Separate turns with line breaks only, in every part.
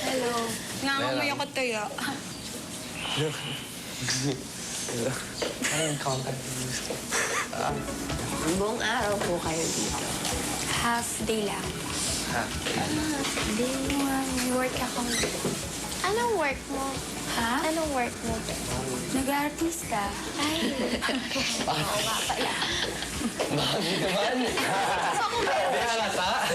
Hello. Nangangamoy ako tuyo.
Anong contact
Buong araw po kayo dito.
Half day lang.
Day.
May work akong...
Anong work mo?
Ha?
Anong work mo?
Nag-artista.
Ay. Oo nga pala.
Bakit naman? Hindi halata.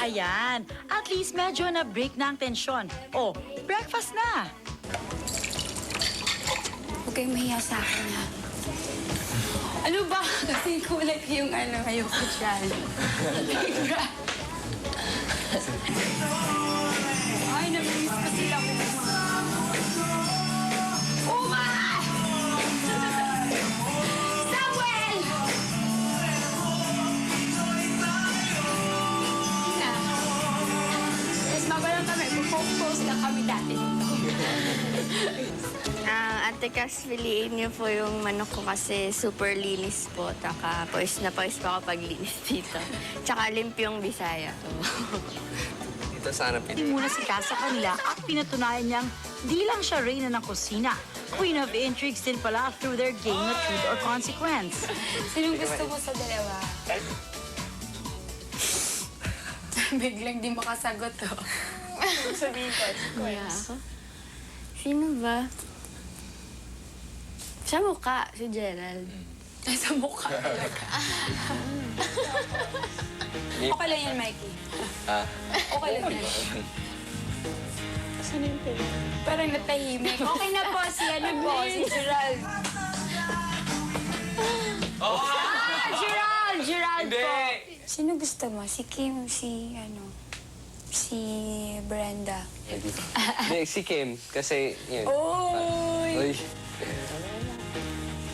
Ayan, at least medyo na-break na ang tensyon. Oh, breakfast na!
Huwag kayong mahiya sa akin, ha? Ano ba? Kasi kulay yung ano, ayoko dyan. Ay, namiss ko sila ko. Oh, my! Samuel! Na. Yes, bago lang kami. Post lang kami dati dito.
Ate Cass, piliin niyo po yung manok ko kasi super linis po. Taka, pawis na pawis pa ako paglinis dito. Tsaka limpyong Bisaya.
Dito sana
Hindi muna si Cass sa kanila at pinatunayan niyang di lang siya reyna ng kusina. Queen of intrigues din pala through their game na truth or consequence.
Sinong gusto mo sa dalawa? Biglang di makasagot, oh. Sabihin ko,
Ako? Sino ba? Sa mukha, si Gerald.
Ay, sa mukha talaga. Okay lang yan, Mikey. Okay lang yan.
Saan yung pila?
Parang natahimik. Okay na po, si ano po, si Gerald. Gerald
Hindi!
po. Sino gusto mo? Si Kim, si Brenda.
Hindi, si Kim. Kasi, yun.
Oy!
Uy.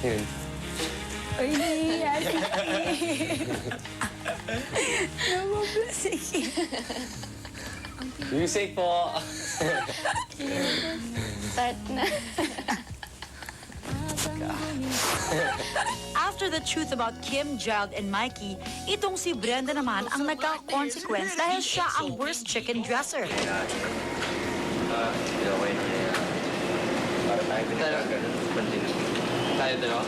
Yun.
Ay, nahihiya si Kim. Namabla si Kim.
Music po.
Start na.
After the truth about Kim, Gerald, and Mikey, itong si Brenda naman ang nagka-consequence dahil siya ang worst chicken dresser.
Tayo dalawa.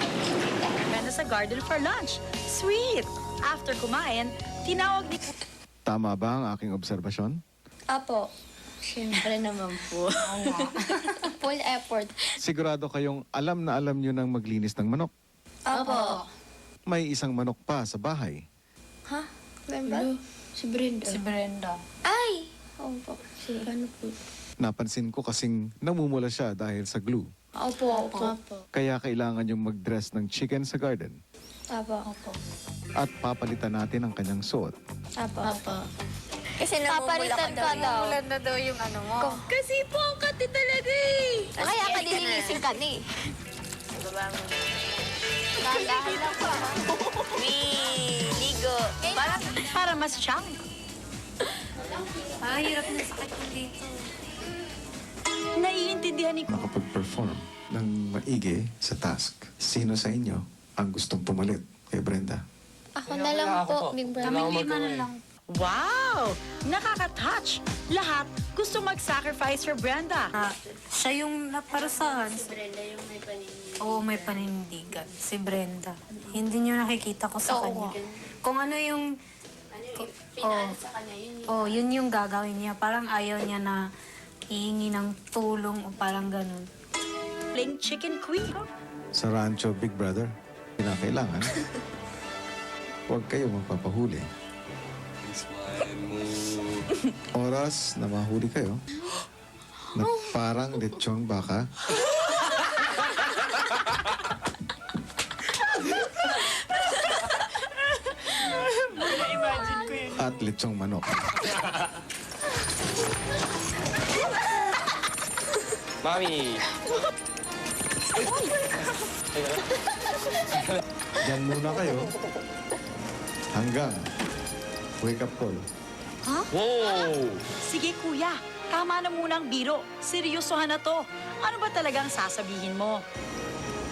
Brenda sa garden for lunch. Sweet! After kumain, tinawag ni
Tama ba ang aking obserbasyon?
Apo. Siyempre naman po. Full effort.
Sigurado kayong alam na alam nyo nang maglinis ng manok.
Apo.
May isang manok pa sa bahay.
Ha? Remember?
Si Brenda.
Si Brenda.
Ay! Opo. Si ano po?
Napansin ko kasing namumula siya dahil sa glue.
Opo. Opo.
Kaya kailangan yung mag-dress ng chicken sa garden.
Opo. Opo.
At papalitan natin ang kanyang suot.
Apo. Opo. Kasi namumula ka daw.
Ulan na daw yung ano mo.
Kasi po, kati talaga eh. Kaya ka nililisin ka ni. Dahan lang po. Ligo.
para mas chunk.
Hirap na sakit ko dito.
Naiintindihan ni
Makapag-perform ng maigi sa task. Sino sa inyo ang gustong pumalit kay Brenda?
Ako na lang po, Big Brother.
Lima na lang.
Wow! Nakaka-touch! Lahat gusto mag-sacrifice for Brenda.
Siya yung naparusahan. Oo, may panindigan. Si Brenda. Hindi niyo nakikita ko sa kanya. Kung ano yung... yun yung gagawin niya. Parang ayaw niya na hihingi ng tulong o parang ganun.
Playing chicken queen.
Sa Rancho Big Brother, kinakailangan. Huwag kayo magpapahuli. Oras na mahuli kayo, na parang lechong baka, at lechong manok.
Mami!
Diyan muna kayo hanggang wake-up call.
Wow!
Sige kuya, tama na munang biro. Seryosohan na to. Ano ba talagang sasabihin mo?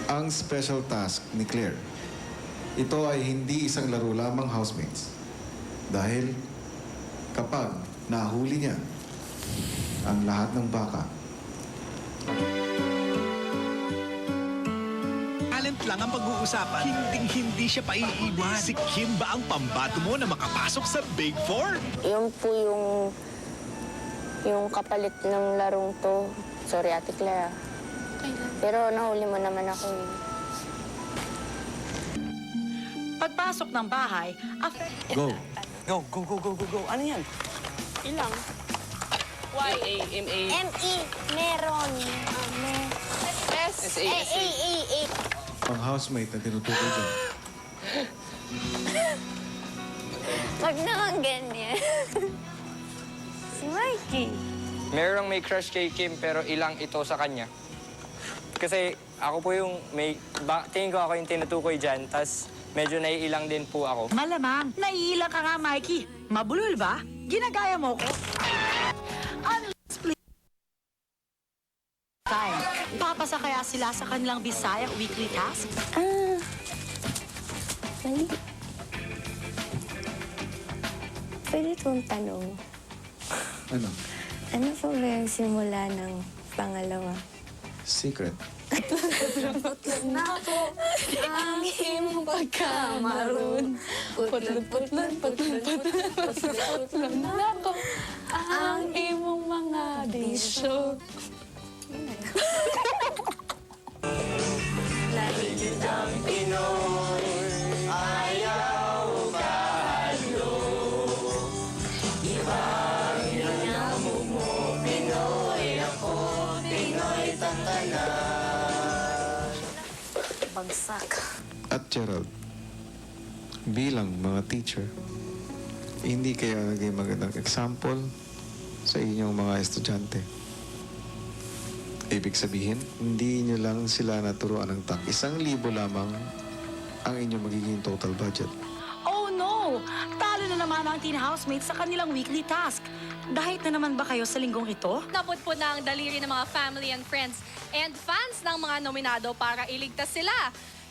Ang special task ni Claire, ito ay hindi isang laro lamang, housemates. Dahil kapag nahuli niya ang lahat ng baka.
Talent lang ang pag-uusapan. Hindi siya paiiwan. Si Kim ba ang pambato mo na makapasok sa Big Four?
Yun po yung kapalit ng larong to. Sorry, Ate Clara. Pero nahuli mo naman ako eh.
Pagpasok ng bahay,
Go!
Go. Ano yan?
Ilang?
M-A.
M-E, meron.
S-A.
Ang housemate na tinutukoy dyan.
Wag naman ganyan. Si Mikey.
Merong may crush kay Kim pero ilang ito sa kanya. Kasi ako po yung tingin ko ako yung tinutukoy dyan, tas medyo naiilang din po ako.
malamang, naiilang ka nga, Mikey. Mabulol ba? Ginagaya mo ko. Unsplit time. Papasa kaya sila sa kanilang Bisaya weekly task?
Mali. Pwede itong tanong.
Ano?
Ano po ba yung simula ng pangalawa?
Secret.
Ang iyong pagkamaroon. Putlon ako. Ang iyong mga bisyo. Bagsak.
At Gerald, bilang mga teacher, hindi kaya naging magandang example sa inyong mga estudyante. Ibig sabihin, hindi nyo lang sila naturuan ng 1,000 lamang ang inyong magiging total budget.
Oh no! Talo na naman ang teen housemates sa kanilang weekly task. Dahil na naman ba kayo sa linggong ito?
Naput po na ang daliri ng mga family and friends and fans ng mga nominado para iligtas sila.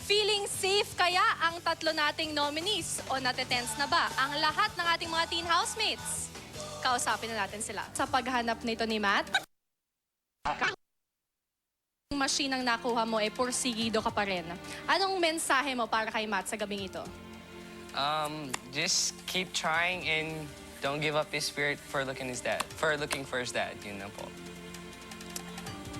Feeling safe kaya ang tatlo nating nominees o natetense na ba ang lahat ng ating mga teen housemates? Kausapin na natin sila. Sa paghanap nito ni Matt, yung machine ang nakuha mo, porsigido ka pa rin. Anong mensahe mo para kay Matt sa gabing ito?
Just keep trying and don't give up his spirit for looking for his dad. Yun na po.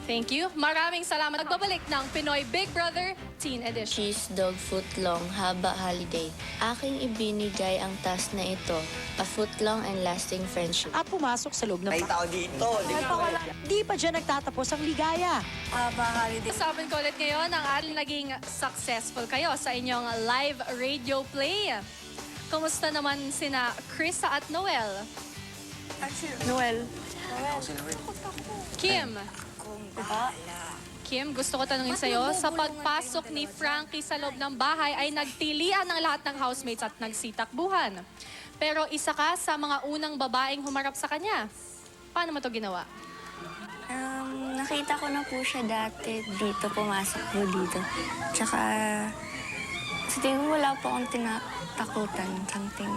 Thank you. Maraming salamat. Nagbabalik ng Pinoy Big Brother Teen Edition.
Cheese dog footlong haba holiday. Aking ibinigay ang task na ito. A footlong and lasting friendship.
At pumasok sa loob ng...
May tao dito.
Di pa dyan nagtatapos ang ligaya.
Sabi ko ulit ngayon, ang ating naging successful kayo sa inyong live radio play. Kumusta naman sina Krisa at Noel?
Noel.
Kim. Kim, gusto ko tanungin sa'yo, sa pagpasok ni Frankie sa loob ng bahay ay nagtilian ng lahat ng housemates at nagsitakbuhan. Pero isa ka sa mga unang babaeng humarap sa kanya. Paano mo to ginawa?
Nakita ko na po siya dati dito, pumasok po dito. Tsaka, sa tingin ko wala po akong tinatakutan. Something,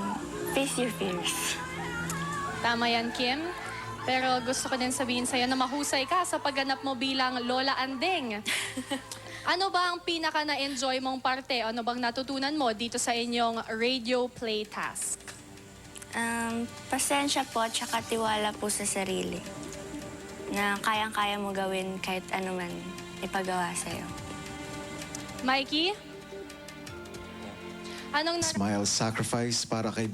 face your fears.
Tama yan, Kim. Pero gusto ko din sabihin sa'yo na mahusay ka sa pagganap mo bilang Lola Andeng. Ano ba ang pinaka na-enjoy mong parte? Ano bang natutunan mo dito sa inyong radio play task?
Pasensya po, tsaka tiwala po sa sarili. Na kayang-kaya mo gawin kahit ano man ipagawa sa'yo.
Mikey? Anong
Smile sacrifice para kay